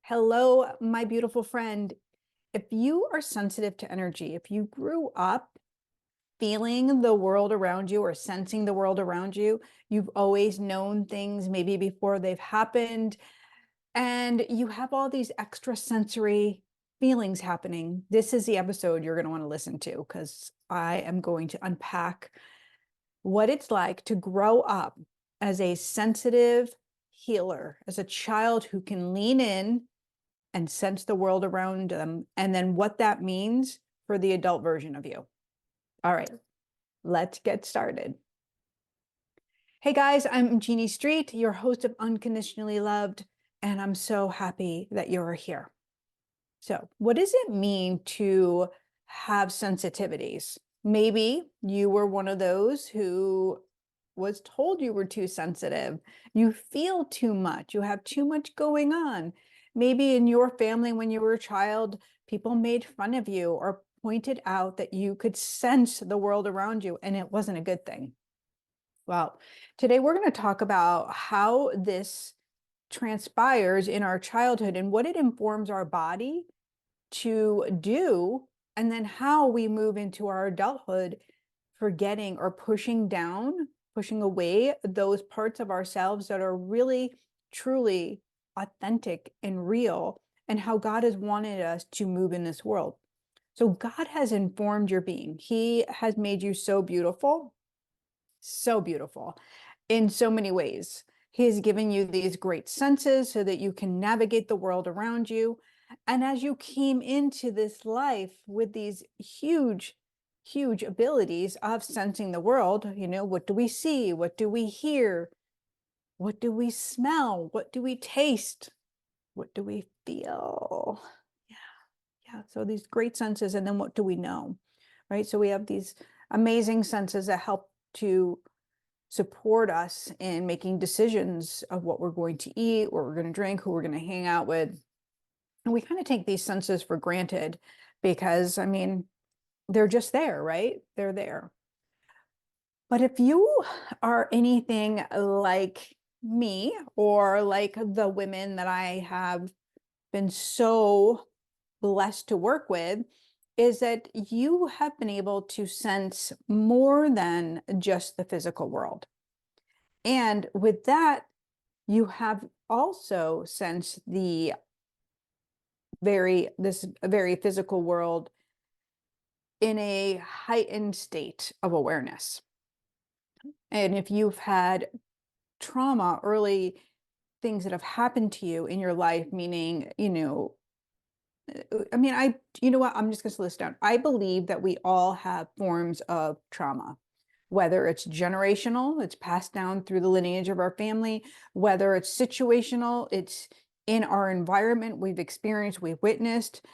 Hello, my beautiful friend. If you are sensitive to energy, if you grew up feeling the world around you or sensing the world around you, you've always known things maybe before they've happened, and you have all these extra sensory feelings happening. This is the episode you're going to want to listen to because I am going to unpack what it's like to grow up as a sensitive healer, as a child who can lean in and sense the world around them, and then what that means for the adult version of you. All right, let's get started. Hey guys, I'm Jeannie Street, your host of Unconditionally Loved, and I'm so happy that you're here. So, what does it mean to have sensitivities? Maybe you were one of those who was told you were too sensitive. You feel too much. You have too much going on. Maybe in your family, when you were a child, people made fun of you or pointed out that you could sense the world around you, and it wasn't a good thing. Well, today we're going to talk about how this transpires in our childhood and what it informs our body to do, and then how we move into our adulthood, forgetting or pushing down, pushing away those parts of ourselves that are really, truly authentic and real, and how God has wanted us to move in this world. So God has informed your being. He has made you so beautiful in so many ways. He has given you these great senses so that you can navigate the world around you. And as you came into this life with these huge, huge abilities of sensing the world, what do we see? What do we hear? What do we smell? What do we taste? What do we feel? Yeah. Yeah. So these great senses. And then what do we know? Right. So we have these amazing senses that help to support us in making decisions of what we're going to eat, what we're going to drink, who we're going to hang out with. And we kind of take these senses for granted because, they're just there, right? They're there. But if you are anything like me or like the women that I have been so blessed to work with, is that you have been able to sense more than just the physical world. And with that, you have also sensed this very physical world in a heightened state of awareness. And if you've had trauma, early things that have happened to you in your life, meaning, you know what, I'm just going to list down. I believe that we all have forms of trauma, whether it's generational, it's passed down through the lineage of our family, whether it's situational, it's in our environment, we've experienced, we've witnessed.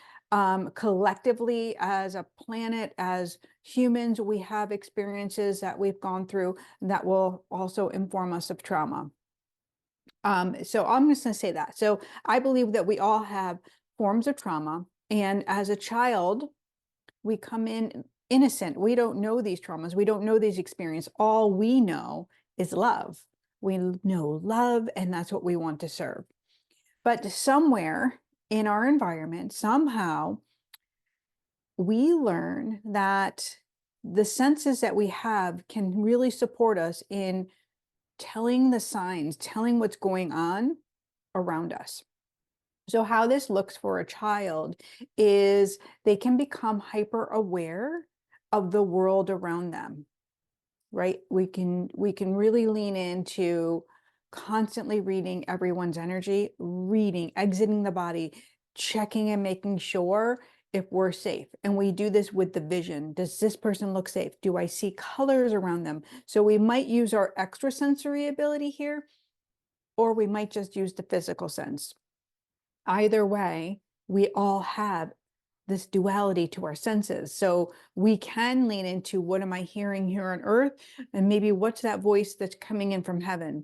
Collectively, as a planet, as humans, we have experiences that we've gone through that will also inform us of trauma. So I'm just going to say that. So I believe that we all have forms of trauma. And as a child, we come in innocent. We don't know these traumas. We don't know these experiences. All we know is love. We know love, and that's what we want to serve. But somewhere in our environment, somehow, we learn that the senses that we have can really support us in telling the signs, telling what's going on around us. So how this looks for a child is they can become hyper aware of the world around them, right? We can really lean into constantly reading everyone's energy, reading, exiting the body, checking and making sure if we're safe. And we do this with the vision. Does this person look safe? Do I see colors around them? So we might use our extrasensory ability here, or we might just use the physical sense. Either way, we all have this duality to our senses. So we can lean into, what am I hearing here on earth? And maybe what's that voice that's coming in from heaven?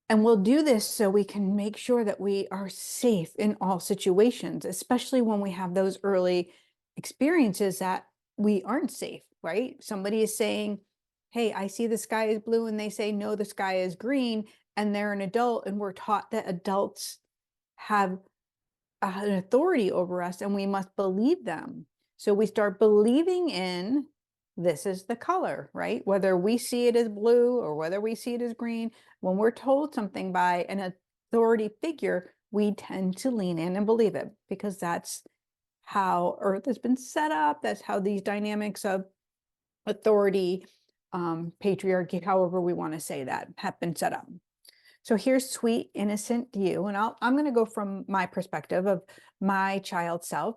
And we'll do this so we can make sure that we are safe in all situations, especially when we have those early experiences that we aren't safe, right? Somebody is saying, hey, I see the sky is blue, and they say, no, the sky is green, and they're an adult, and we're taught that adults have an authority over us, and we must believe them. So we start believing in this is the color, right? Whether we see it as blue or whether we see it as green, when we're told something by an authority figure, we tend to lean in and believe it because that's how Earth has been set up. That's how these dynamics of authority, patriarchy, however we want to say that, have been set up. So here's sweet, innocent you. And I'm going to go from my perspective of my child self.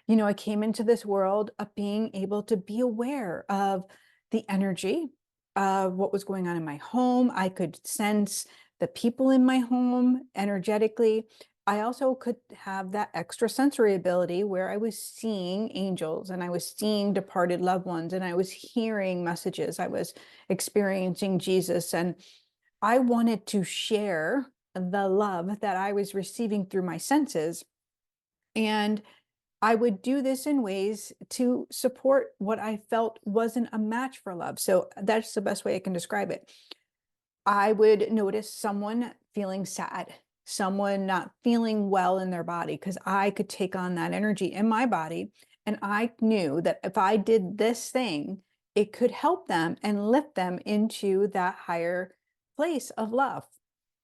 You know, I came into this world of being able to be aware of the energy of what was going on in my home. I could sense the people in my home energetically. I also could have that extrasensory ability where I was seeing angels and I was seeing departed loved ones and I was hearing messages. I was experiencing Jesus, and I wanted to share the love that I was receiving through my senses. And I would do this in ways to support what I felt wasn't a match for love. So that's the best way I can describe it. I would notice someone feeling sad, someone not feeling well in their body, because I could take on that energy in my body. And I knew that if I did this thing, it could help them and lift them into that higher place of love.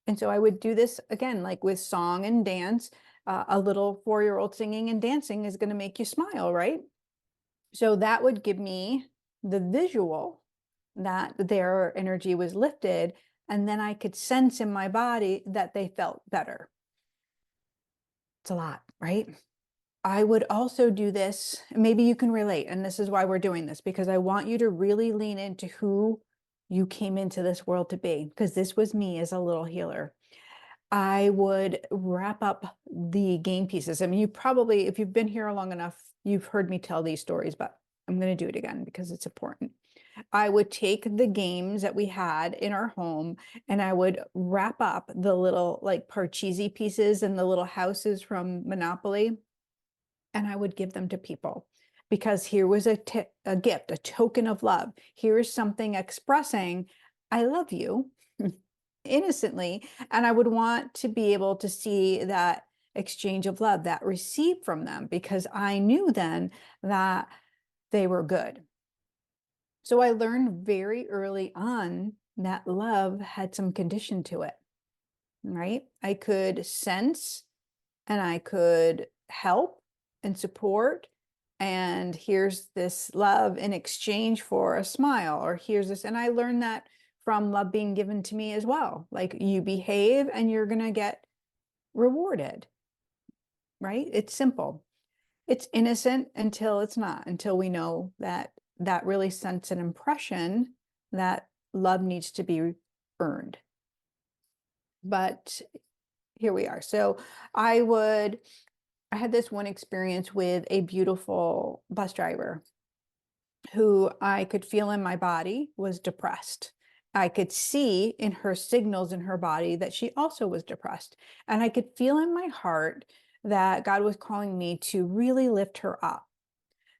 And so I would do this again, like with song and dance. A little 4-year-old singing and dancing is going to make you smile, right? So that would give me the visual that their energy was lifted, and then I could sense in my body that they felt better. It's a lot, right? I would also do this, maybe you can relate, and this is why we're doing this, because I want you to really lean into who you came into this world to be, because this was me as a little healer. I would wrap up the game pieces. I mean, you probably, if you've been here long enough, you've heard me tell these stories, but I'm going to do it again because it's important. I would take the games that we had in our home and I would wrap up the little like Parcheesi pieces and the little houses from Monopoly, and I would give them to people because here was a gift, a token of love. Here's something expressing, I love you innocently. And I would want to be able to see that exchange of love, that receive from them, because I knew then that they were good. So I learned very early on that love had some condition to it, right? I could sense and I could help and support. And here's this love in exchange for a smile, or here's this. And I learned that from love being given to me as well. Like you behave and you're going to get rewarded, right? It's simple. It's innocent until it's not, until we know that that really sends an impression that love needs to be earned. But here we are. So I had this one experience with a beautiful bus driver who I could feel in my body was depressed. I could see in her signals in her body that she also was depressed. And I could feel in my heart that God was calling me to really lift her up.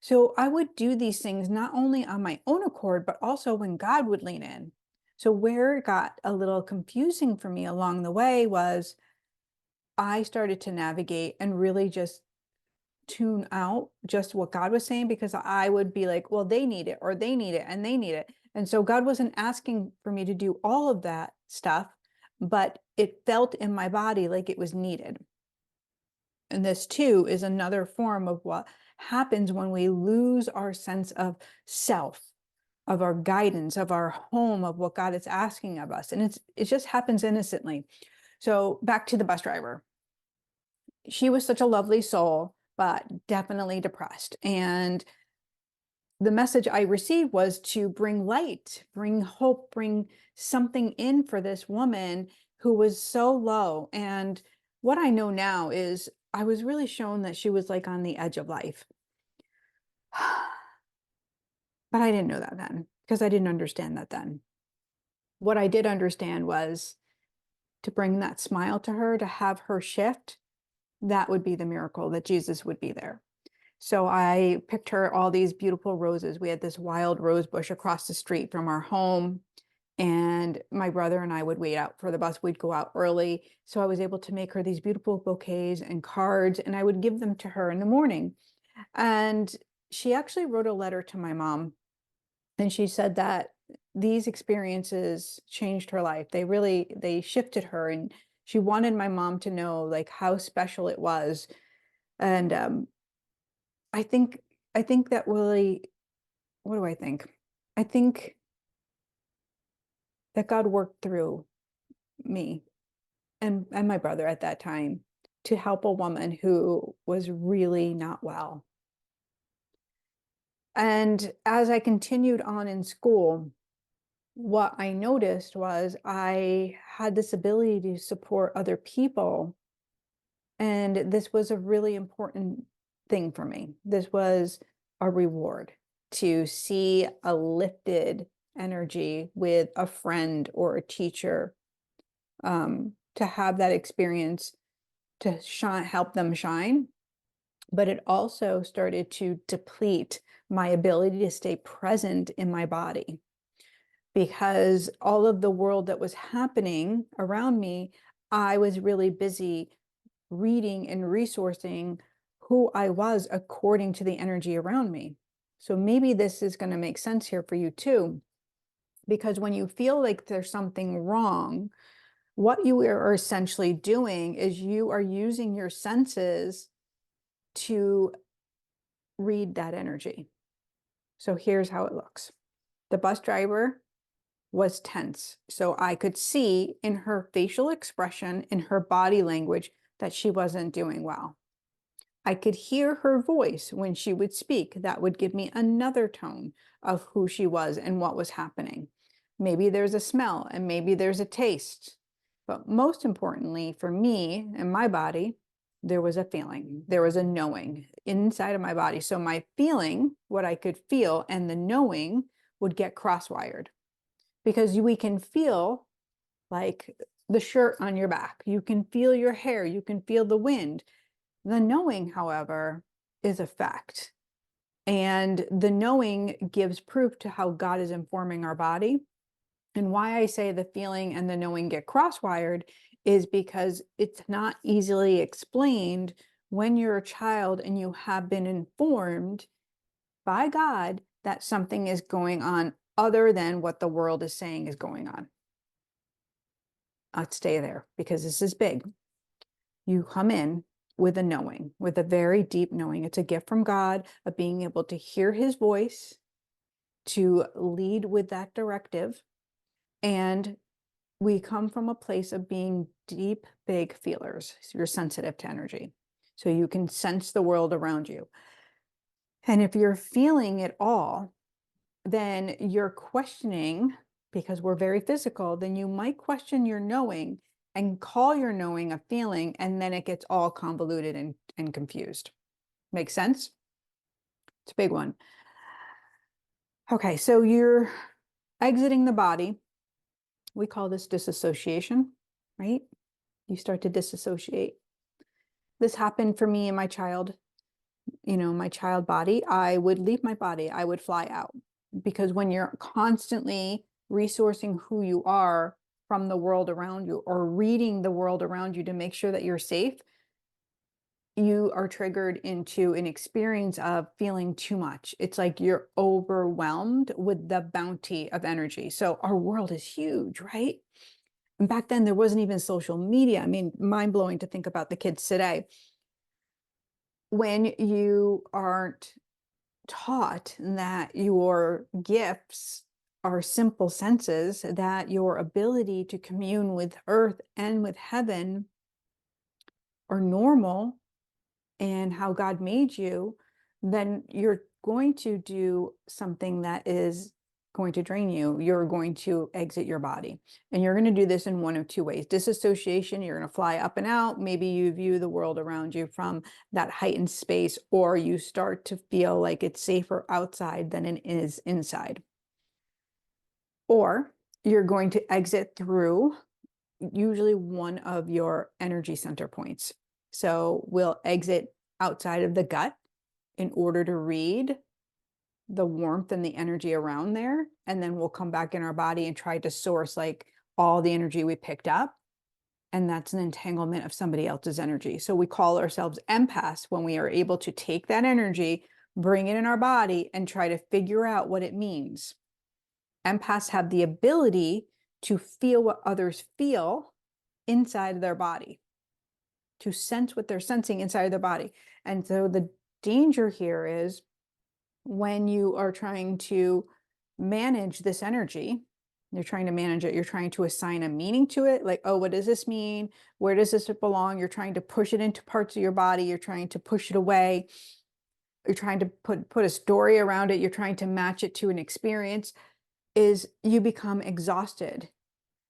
So I would do these things not only on my own accord, but also when God would lean in. So where it got a little confusing for me along the way was I started to navigate and really just tune out just what God was saying, because I would be like, well, they need it, or they need it, and they need it. And so God wasn't asking for me to do all of that stuff, but it felt in my body like it was needed. And this too is another form of what happens when we lose our sense of self, of our guidance, of our home, of what God is asking of us. And it just happens innocently. So back to the bus driver. She was such a lovely soul, but definitely depressed. And the message I received was to bring light, bring hope, bring something in for this woman who was so low. And what I know now is I was really shown that she was like on the edge of life. But I didn't know that then because I didn't understand that then. What I did understand was to bring that smile to her, to have her shift. That would be the miracle, that Jesus would be there. So I picked her all these beautiful roses. We had this wild rose bush across the street from our home. And my brother and I would wait out for the bus. We'd go out early. So I was able to make her these beautiful bouquets and cards, and I would give them to her in the morning. And she actually wrote a letter to my mom, and she said that these experiences changed her life. They shifted her, and she wanted my mom to know like how special it was. And I think I think that really, what do I think? I think that God worked through me and my brother at that time to help a woman who was really not well. And as I continued on in school, what I noticed was I had this ability to support other people. And this was a really important thing for me. This was a reward to see a lifted energy with a friend or a teacher, to have that experience to shine, help them shine. But it also started to deplete my ability to stay present in my body, because all of the world that was happening around me, I was really busy reading and resourcing who I was according to the energy around me. So maybe this is going to make sense here for you too, because when you feel like there's something wrong, what you are essentially doing is you are using your senses to read that energy. So here's how it looks. The bus driver was tense. So I could see in her facial expression, in her body language, that she wasn't doing well. I could hear her voice when she would speak. That would give me another tone of who she was and what was happening. Maybe there's a smell and maybe there's a taste. But most importantly for me and my body, there was a feeling, there was a knowing inside of my body. So my feeling, what I could feel, and the knowing would get cross-wired, because we can feel like the shirt on your back, you can feel your hair, you can feel the wind. The knowing, however, is a fact. And the knowing gives proof to how God is informing our body. And why I say the feeling and the knowing get cross-wired is because it's not easily explained when you're a child and you have been informed by God that something is going on other than what the world is saying is going on. Let's stay there because this is big. You come in with a knowing, with a very deep knowing. It's a gift from God of being able to hear his voice, to lead with that directive. And we come from a place of being deep, big feelers. So you're sensitive to energy. So you can sense the world around you. And if you're feeling it all, then you're questioning, because we're very physical, then you might question your knowing and call your knowing a feeling, and then it gets all convoluted and confused. Make sense? It's a big one. Okay, so you're exiting the body. We call this disassociation, right? You start to disassociate. This happened for me in my child, my child body. I would leave my body. I would fly out, because when you're constantly resourcing who you are from the world around you, or reading the world around you to make sure that you're safe, you are triggered into an experience of feeling too much. It's like you're overwhelmed with the bounty of energy. So our world is huge, right? And back then there wasn't even social media. I mean, mind blowing to think about the kids today. When you aren't taught that your gifts are simple senses, that your ability to commune with earth and with heaven are normal and how God made you, then you're going to do something that is going to drain you. You're going to exit your body. And you're going to do this in one of two ways. Disassociation, you're going to fly up and out. Maybe you view the world around you from that heightened space, or you start to feel like it's safer outside than it is inside. Or you're going to exit through usually one of your energy center points. So we'll exit outside of the gut in order to read the warmth and the energy around there, and then we'll come back in our body and try to source like all the energy we picked up. And that's an entanglement of somebody else's energy. So we call ourselves empaths when we are able to take that energy, bring it in our body, and try to figure out what it means. Empaths have the ability to feel what others feel inside of their body, to sense what they're sensing inside of their body. And so the danger here is when you are trying to manage this energy, you're trying to manage it, you're trying to assign a meaning to it, like, oh, what does this mean? Where does this belong? You're trying to push it into parts of your body, you're trying to push it away, you're trying to put a story around it, you're trying to match it to an experience, is you become exhausted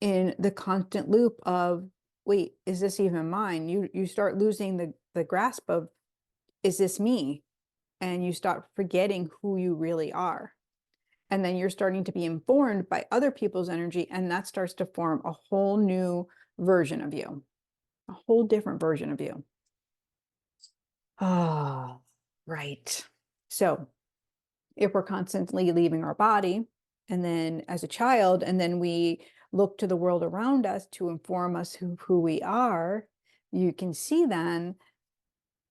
in the constant loop of, wait, is this even mine? You start losing the grasp of, is this me? And you start forgetting who you really are. And then you're starting to be informed by other people's energy, and that starts to form a whole new version of you, a whole different version of you. Oh, right. So if we're constantly leaving our body, and then as a child, and then we look to the world around us to inform us who we are, you can see then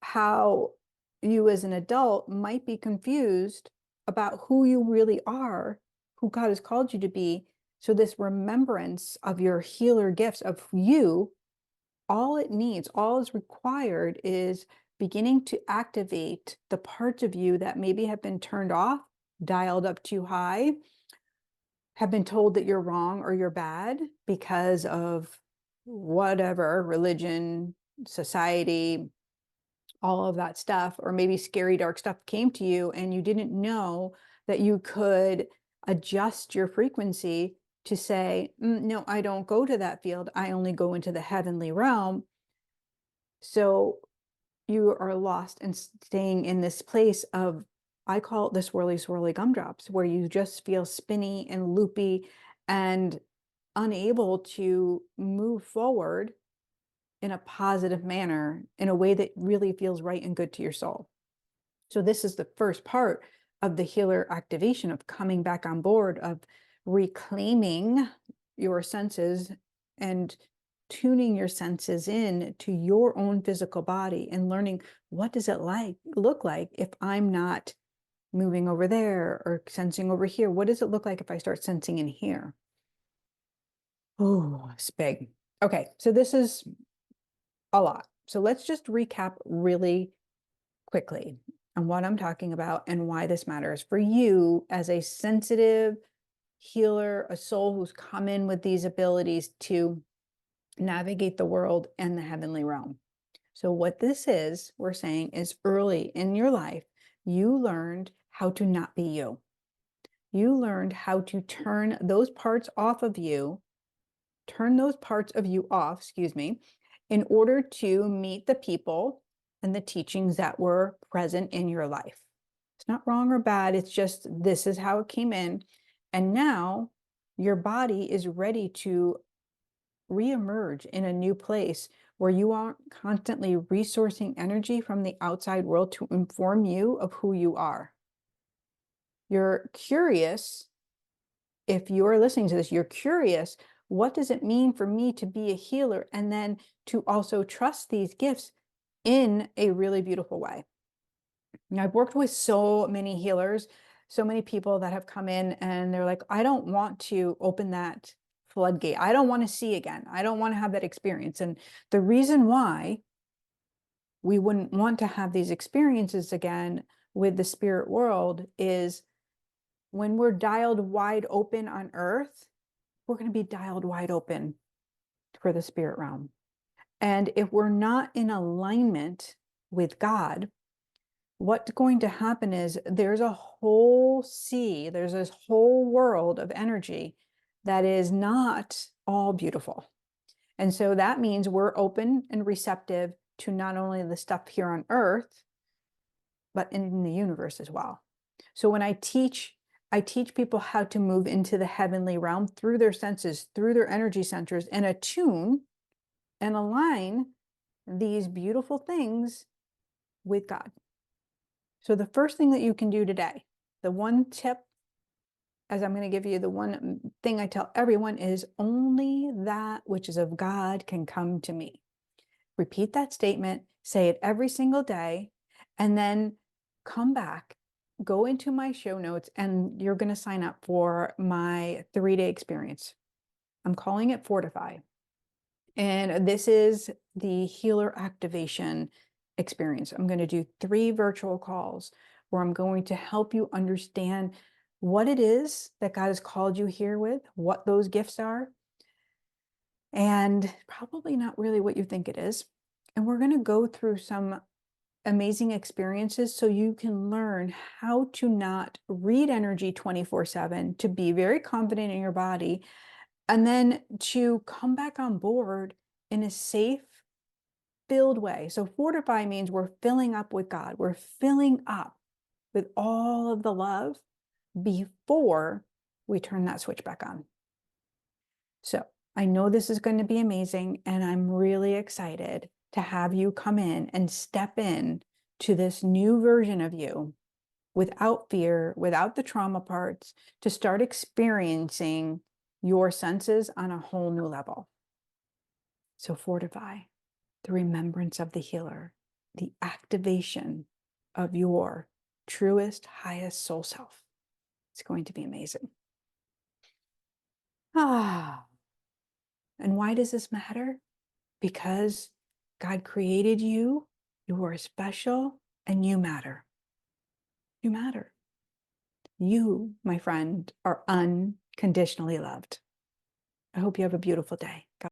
how you as an adult might be confused about who you really are, who God has called you to be. So this remembrance of your healer gifts of you, all it needs, all is required is beginning to activate the parts of you that maybe have been turned off, dialed up too high, have been told that you're wrong or you're bad because of whatever, religion, society, all of that stuff, or maybe scary, dark stuff came to you and you didn't know that you could adjust your frequency to say, no, I don't go to that field. I only go into the heavenly realm. So you are lost and staying in this place of, I call it the swirly gumdrops, where you just feel spinny and loopy and unable to move forward in a positive manner, in a way that really feels right and good to your soul. So this is the first part of the healer activation, of coming back on board, of reclaiming your senses and tuning your senses in to your own physical body and learning, what does it look like if I'm not moving over there or sensing over here? What does it look like if I start sensing in here? Oh, it's big. Okay, so this is a lot. So let's just recap really quickly on what I'm talking about and why this matters for you as a sensitive healer, a soul who's come in with these abilities to navigate the world and the heavenly realm. So what this is, we're saying, is early in your life, you learned how to not be you. You learned how to turn those parts off of you, excuse me, in order to meet the people and the teachings that were present in your life. It's not wrong or bad. It's just, this is how it came in. And now your body is ready to reemerge in a new place where you aren't constantly resourcing energy from the outside world to inform you of who you are. You're curious, if you're listening to this, you're curious, what does it mean for me to be a healer? And then to also trust these gifts in a really beautiful way. Now, I've worked with so many healers, so many people that have come in and they're like, I don't want to open that floodgate. I don't want to see again. I don't want to have that experience. And the reason why we wouldn't want to have these experiences again with the spirit world is, when we're dialed wide open on earth, we're going to be dialed wide open for the spirit realm. And if we're not in alignment with God, what's going to happen is there's a whole sea, there's this whole world of energy that is not all beautiful. And so that means we're open and receptive to not only the stuff here on earth, but in the universe as well. So when I teach people how to move into the heavenly realm through their senses, through their energy centers, and attune and align these beautiful things with God. So the first thing that you can do today The one tip, as I'm going to give you, the one thing I tell everyone is only that which is of God can come to me. Repeat that statement, say it every single day, and then come back, go into my show notes, and you're going to sign up for my 3-day experience. I'm calling it Fortify. And this is the healer activation experience. I'm going to do 3 virtual calls where I'm going to help you understand what it is that God has called you here with, what those gifts are, and probably not really what you think it is. And we're going to go through some amazing experiences so you can learn how to not read energy 24/7, to be very confident in your body, and then to come back on board in a safe, filled way. So fortify means we're filling up with God. We're filling up with all of the love before we turn that switch back on. So I know this is going to be amazing, and I'm really excited to have you come in and step in to this new version of you without fear, without the trauma parts, to start experiencing your senses on a whole new level. So fortify, the remembrance of the healer, the activation of your truest, highest soul self. It's going to be amazing. And why does this matter? Because God created you, you are special, and you matter. You matter. You, my friend, are unconditionally loved. I hope you have a beautiful day. God